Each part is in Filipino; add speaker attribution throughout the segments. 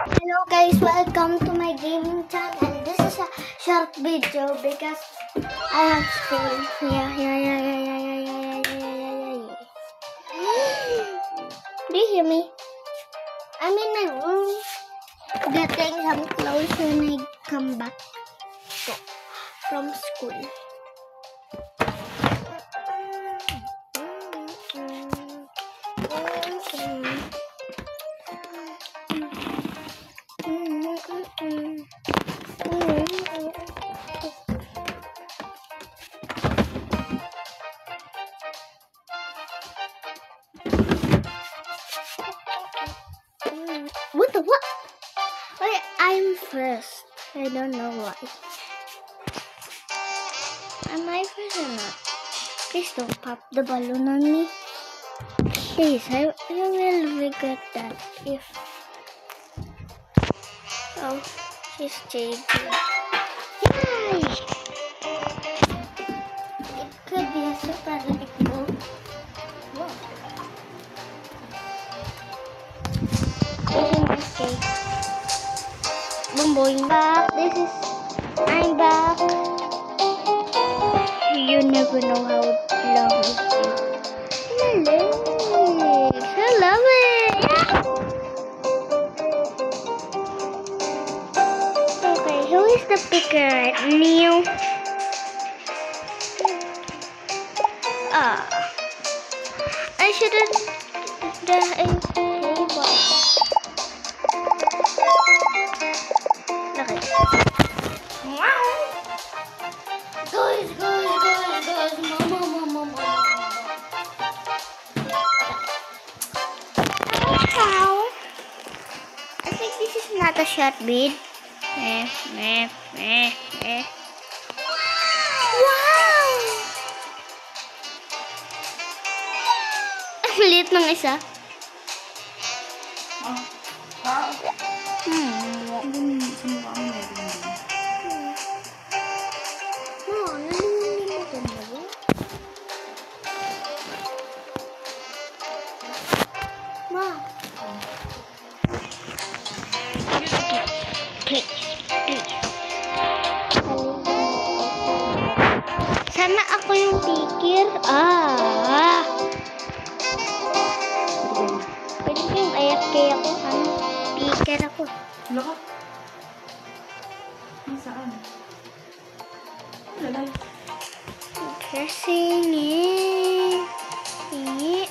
Speaker 1: Hello guys, welcome to my gaming channel. This is a short video because I have school. Yeah. Do you hear me? I'm in my room getting some clothes when I come back from school. What? Wait, I'm first. I don't know why. Am I first or not? Please don't pop the balloon on me. Please, you will regret that if... Oh, she's changing. Yay! It could be a super little. Whoa. Okay. Boing back. I'm back. You never know how long it is. I love it. Okay, who is the picker? Neil. I shouldn't. Okay. Wow. Guys, mama. I think this is not a short bid. Wow! Ang liit ng isa. Sana ako yung pikir. Pwede ko yung AFK ako. Pikir ako.
Speaker 2: Laka? Saan? Lalay.
Speaker 1: Kasi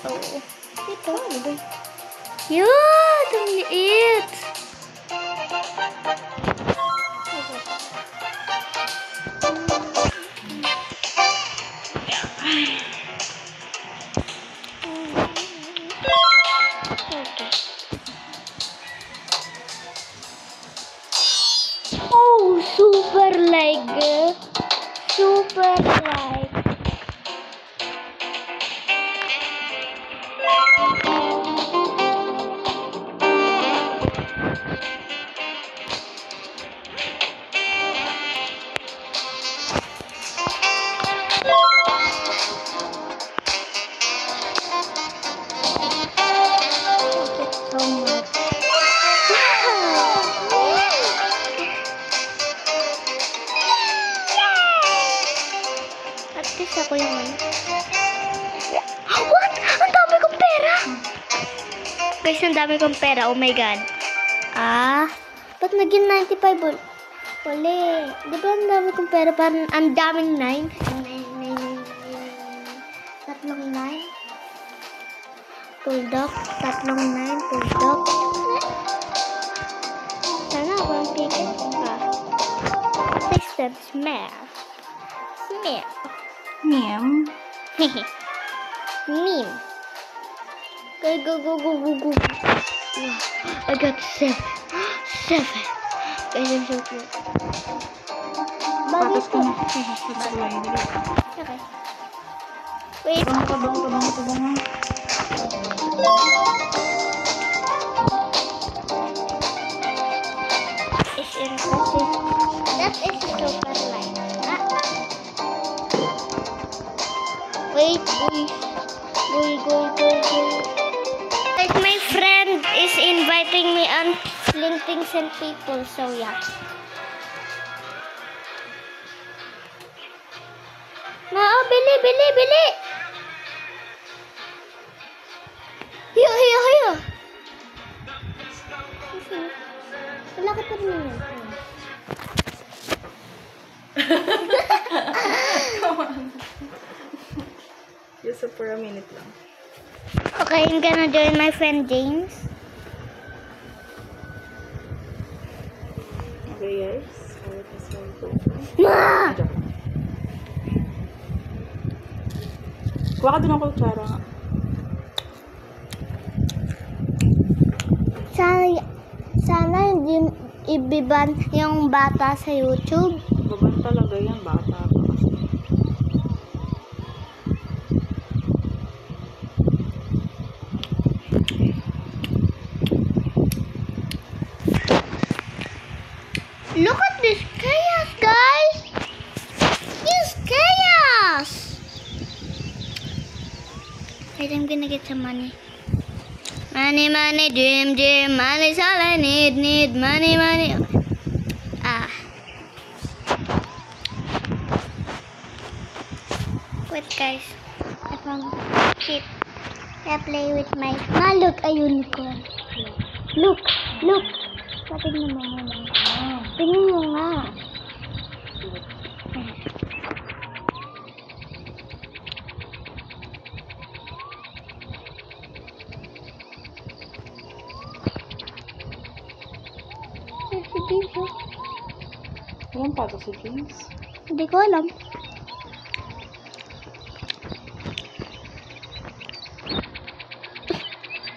Speaker 1: oh. Ito. Yun! Ang liit! Oh, super like. Ako yung ano. What? Ang dami kong pera! Guys, ang dami kong pera. Oh my god. Ba't naging 95? Wala. Di ba ang dami kong pera? Parang ang daming 9. Tatlong 9. Bulldog. Tatlong 9. Bulldog. Sana ako ang pigil. System. Smell.
Speaker 2: Meow.
Speaker 1: Meme. Go. I got 7. Guys, I'm so cute.
Speaker 2: Patas ko na.
Speaker 1: Okay. Wait.
Speaker 2: Tabang.
Speaker 1: It's impressive. That is super light. Wait, go. Like my friend is inviting me on killing things and people, so yeah. Bili, bili, bili! Hiyo, hiyo, hiyo! Wala ka pa rin yun.
Speaker 2: Just for a minute lang.
Speaker 1: Okay, I'm gonna join my friend James.
Speaker 2: Okay guys.
Speaker 1: Ma!
Speaker 2: Kuha ka doon ang kutsara nga.
Speaker 1: Sana hindi ibiban yung bata sa YouTube.
Speaker 2: Baban talaga yan, bata pa kasi.
Speaker 1: Look at this chaos, guys! This chaos! Wait, I'm gonna get some money. Money, money, dream, dream, money's all I need, money, money. Ah. Wait, guys. I found shit. I play with my... look, a unicorn. Look, look. Tingnan mo muna. Tingnan mo nga. Si James, oh.
Speaker 2: Alam pa ito si James?
Speaker 1: Hindi ko alam.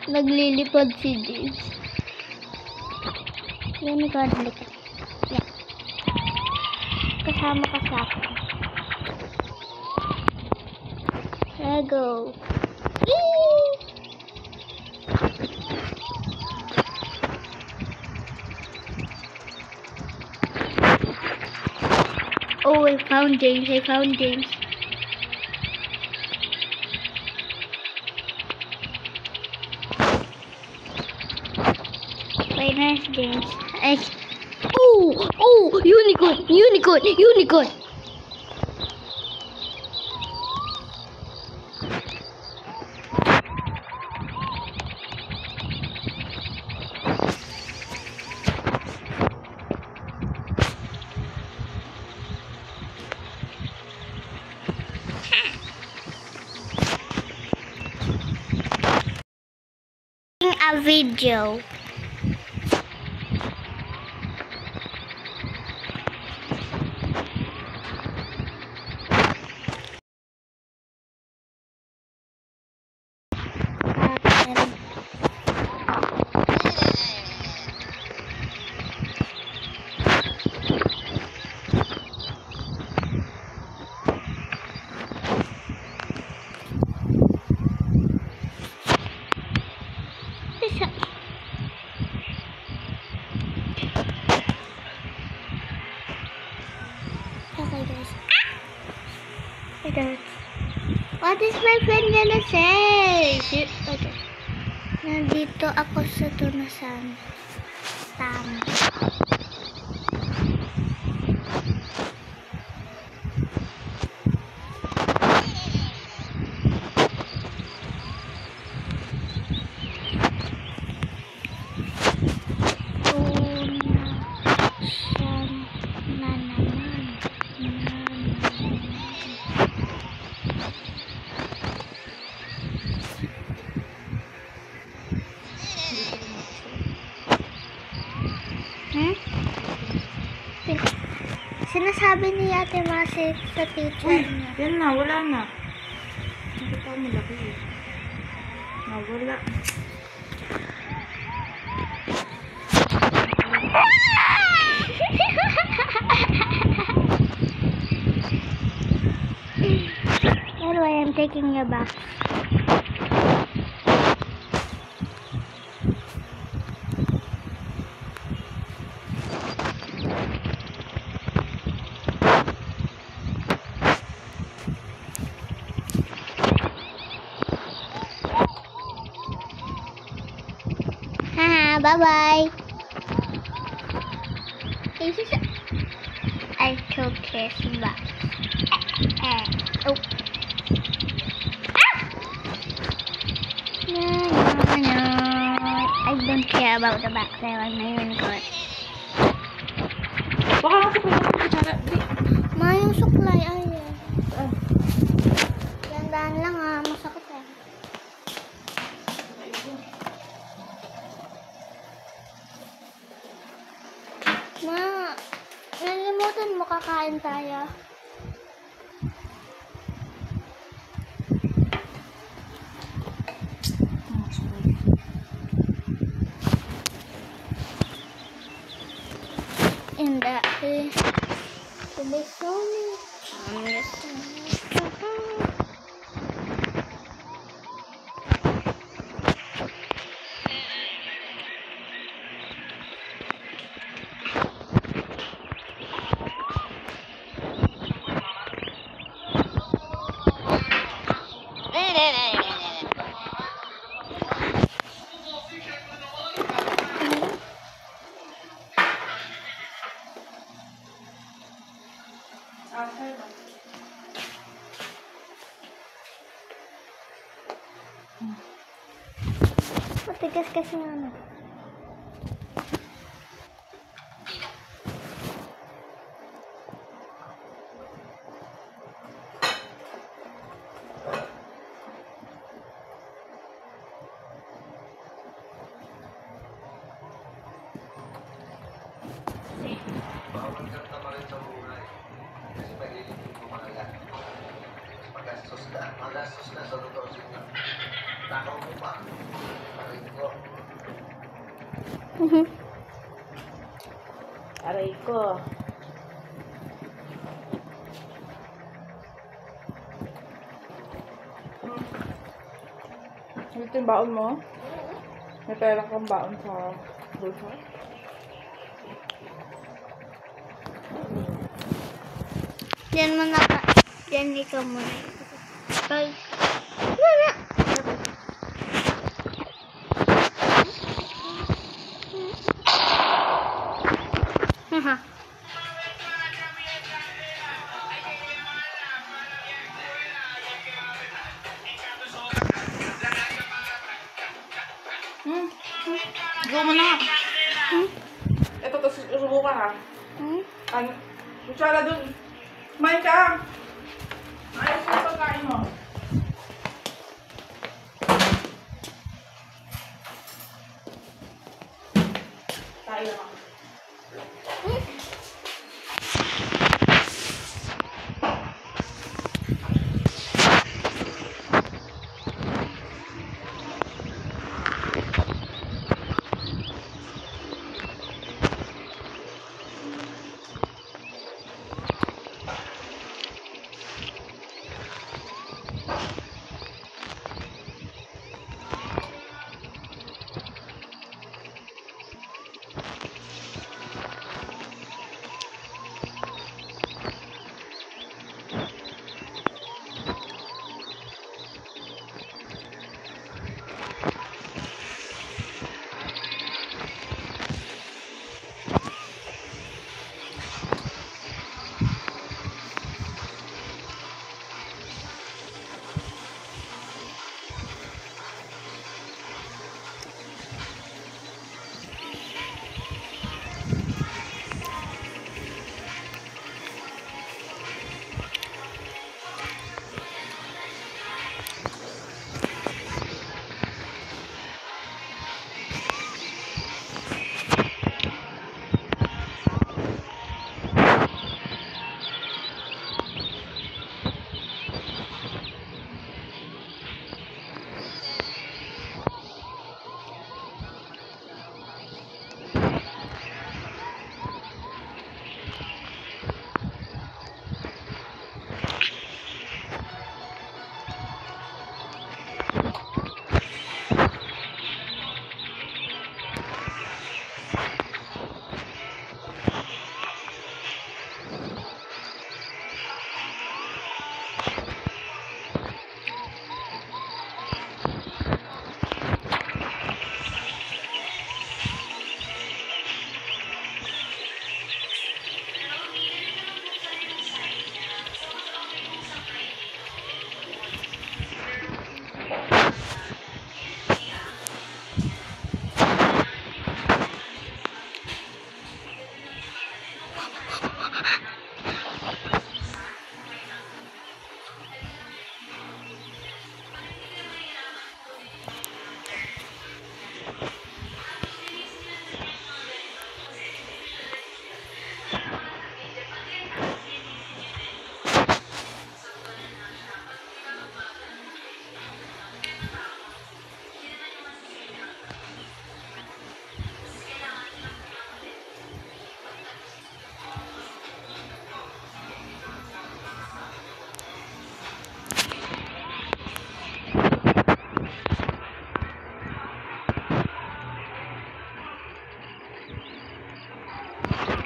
Speaker 1: Naglilipad si James. Unicorn, halika. Yeah. Kasama ka sa akin. There go. Eee! Oh, I found James. I found James. Wait, nice James. Oh, unicorn, unicorn, unicorn. A video. What is my friend gonna say? Okay. Nandito ako sa tunasan. Tama. Sinasabi ni Ate Masi sa teacher niya.
Speaker 2: Yan na, wala na. Nakita mo laki eh. Nawala. That's why I'm taking you back. Bye-bye.
Speaker 1: I took his box. Oh. No. I don't care about the box. I want my unicorn.
Speaker 2: Baka kasi kung yung kutsara. Di.
Speaker 1: Ma, yung suklay. Ay,
Speaker 2: Ah.
Speaker 1: Landaan lang ha. Masakit eh. Ma, nalimutan mo kakain tayo. And that is to be Sony. Matigas kasi nga ano.
Speaker 3: Magastos ka sa totoo siya. Takaw mo pa. Aray ko.
Speaker 2: Aray ko. Ito yung baon mo? May pera kang baon sa bulsa?
Speaker 1: Diyan mo na ka. Diyan ikaw muna. Pag... Wala. Haha.
Speaker 2: Go mo na. Ito, tapos susubukan ha. Ano? Kutsara dun. Kumain ka. Ayos yung pagkain mo. Tayo lang.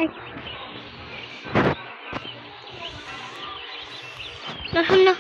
Speaker 1: Ay. Nasaan na?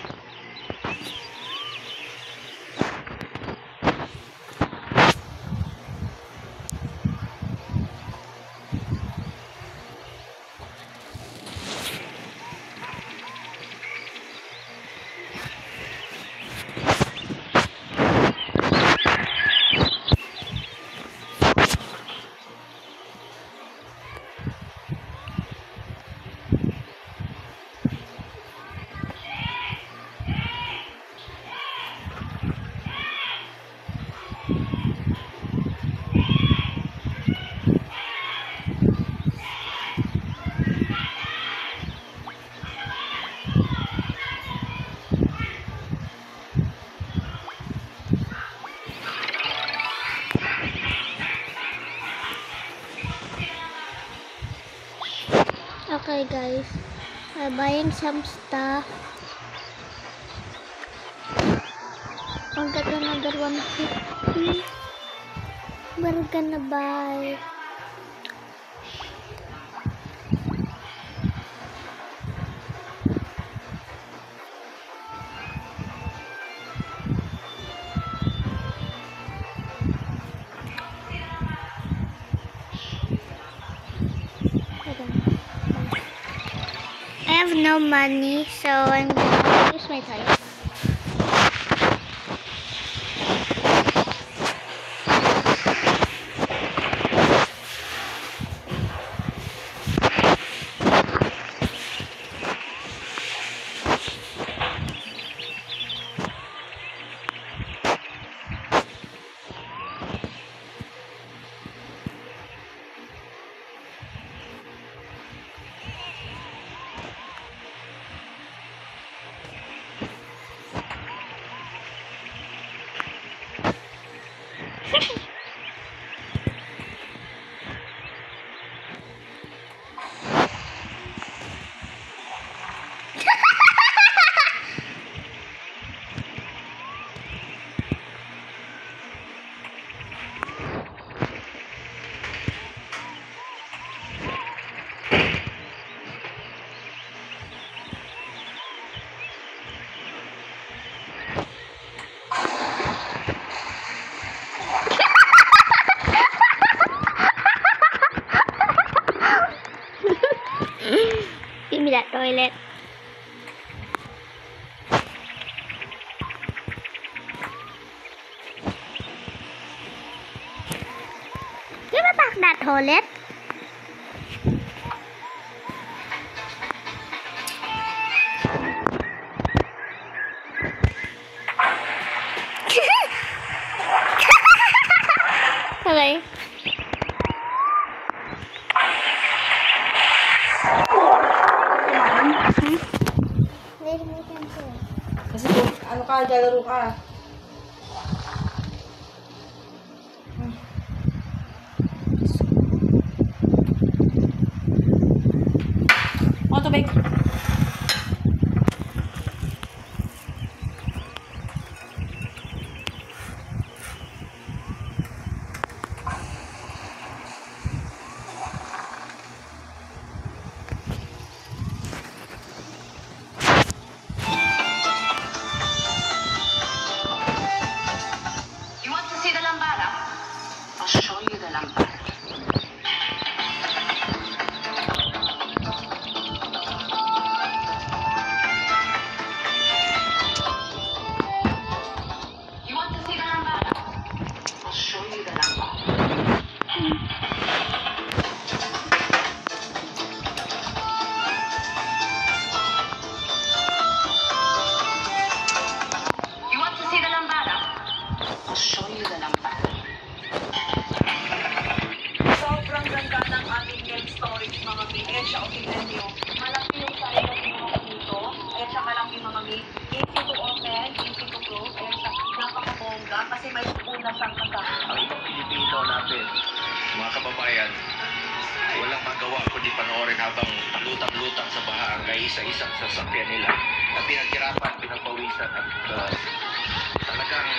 Speaker 1: Okay guys, I'm buying some stuff. I'll get another 150. We're gonna buy I have no money, so I'm gonna use my time. Give me that toilet. Give me back that toilet. Okay.
Speaker 2: Kasi kung ano ka, lalaro ka. O, tubig.
Speaker 4: You want to see the lambada? I'll show you the lambada. You want to see the lambada? I'll show you the lambada. You want to see the lambada? I'll show you the lambada. Sobrang ganda ng ating milk storage mga mi. Ayan siya, okay na niyo. Malaki yung size ng mga dito. Ayan siya, malaki mga mi. Easy to open, easy to close. Ayan siya, napakabongga kasi may una siyang kasama.
Speaker 3: Ang ibang Pilipino natin, mga kababayan, walang magawa kundi panoorin habang lutang-lutang sa baha ang isa-isang sasakyan nila at pinaghirapan, pinagpawisan at talagang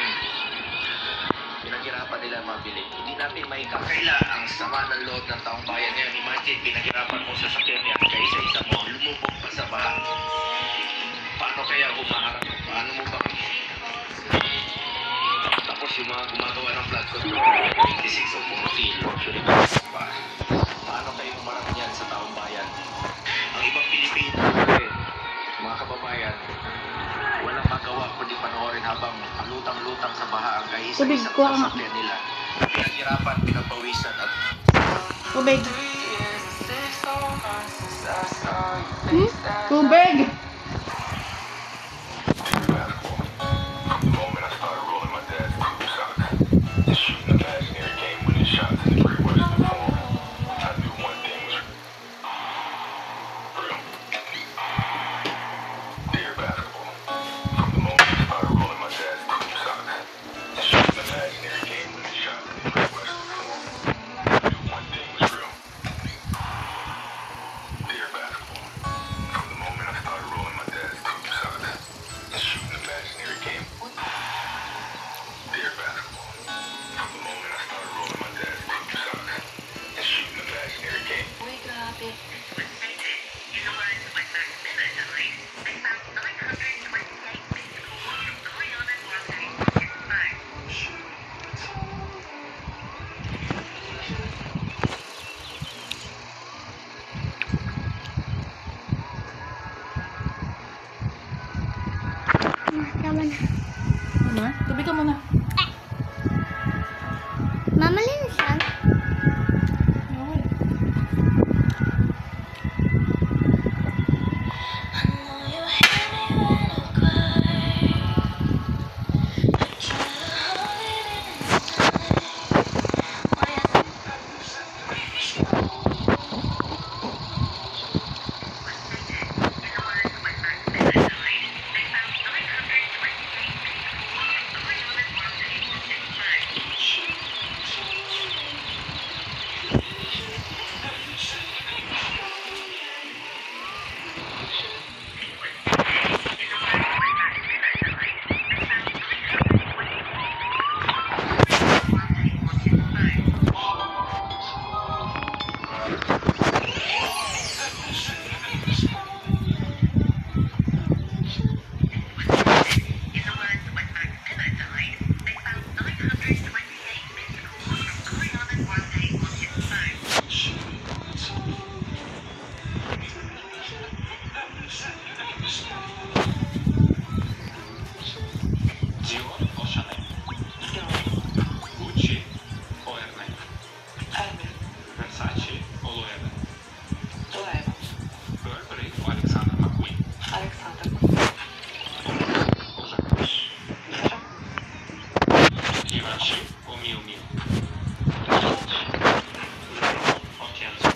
Speaker 3: pinaghirapan nila mabili. Hindi natin maikakaila ang sama ng loob ng taong bayan ngayon. Imagine, pinaghirapan mo sa sakyan niya, kaya isa-isa mo, lumubog pa sa baha. Paano kaya humaharap? Paano mo ba? Tapos yung mga gumagawa ng flood control, 26 o 40, luxury cars pa. Paano kayo humarap niyan sa taong bayan? Ang ibang Pilipino, mga kababayan, walang magawa kundi panoorin habang lutang-lutang sa baha ang
Speaker 2: Tubig
Speaker 3: kaisa-isang
Speaker 2: ko ang-
Speaker 3: sasakyan nila. Pinaghirapan, pinapawisan at
Speaker 2: Tubig. Tubig!
Speaker 4: Uy, grabe.
Speaker 1: Tama na.
Speaker 2: Ano? Tubig ka muna.
Speaker 1: Mamalinis lang.
Speaker 2: Okay.
Speaker 3: Dior o Chanel? Gucci o Hermes? Versace o Loewe? Burberry o Alexander McQueen? O Jacquemus? Givenchy o Miu Miu? O Kenzo?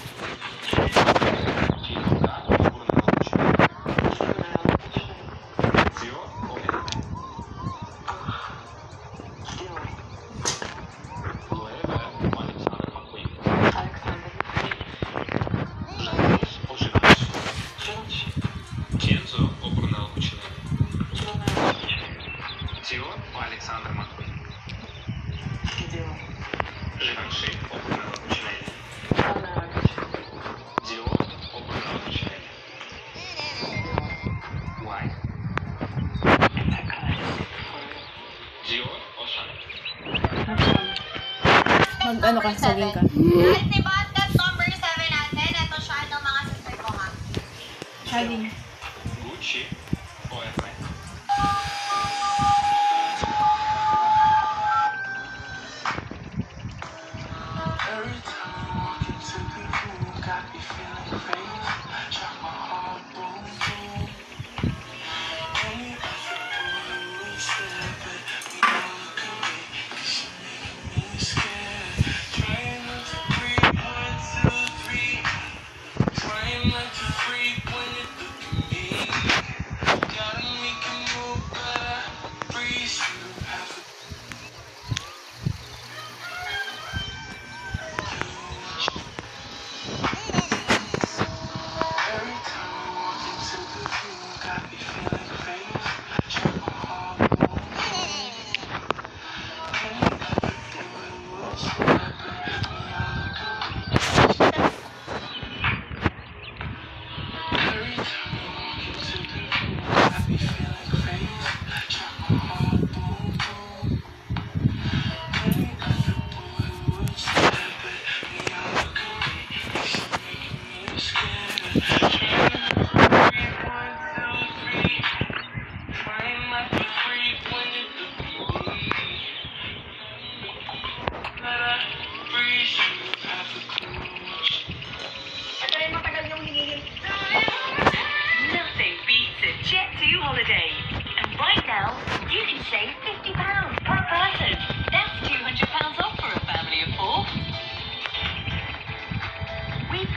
Speaker 3: Gianluca o Brunello Cucinelli? Dior o Hermes? Loewe o Alexander McQueen? Jacquemus o Givenchy? Kenzo o Brunello Cucinelli? Dior o Alexander McQueen? Givenchy o Brunello Cucinelli? Dior o Brunello Cucinelli? Why? Dior o Chanel?
Speaker 2: Mag-ano ka, saging ka.
Speaker 4: Guys, di ba at number 7 natin? Ito siya, ano mga sister ko ha.
Speaker 2: Saging.
Speaker 3: Gucci o Hermes?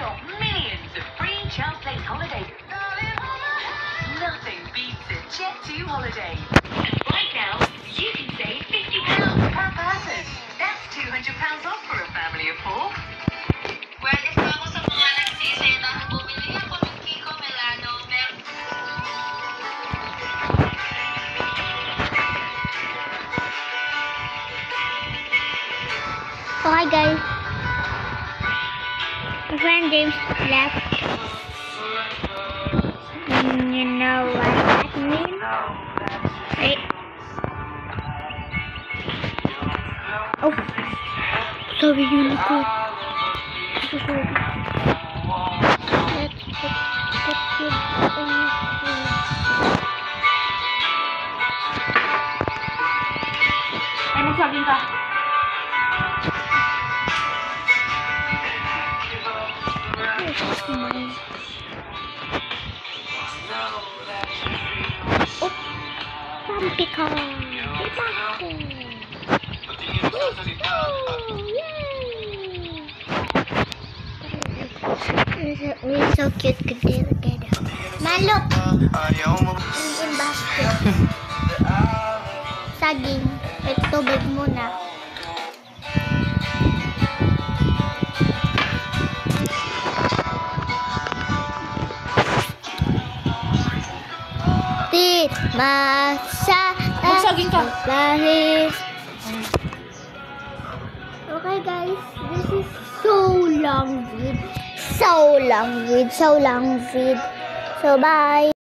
Speaker 4: got millions of free Child's Place holidays. Nothing beats a Jet2 holiday. And right now, you can save £50 per person. That's £200 off for a family of 4.
Speaker 5: Pwede pa ako sa mga nagsisi dahil bumili ako ng Kiko Milano milk.
Speaker 1: Okay guys. My friend James left. You know what that means? Wait. Oh. Sorry, unicorn. So sorry. Let's put you in here.
Speaker 2: Ano sabi ka?
Speaker 1: Oh, Pampica! We're so cute together. Man, look! In basket. Saging. Ito tubig muna. Masa
Speaker 2: Magsaging ka.
Speaker 1: lahis. Okay guys, this is so long vid. So bye.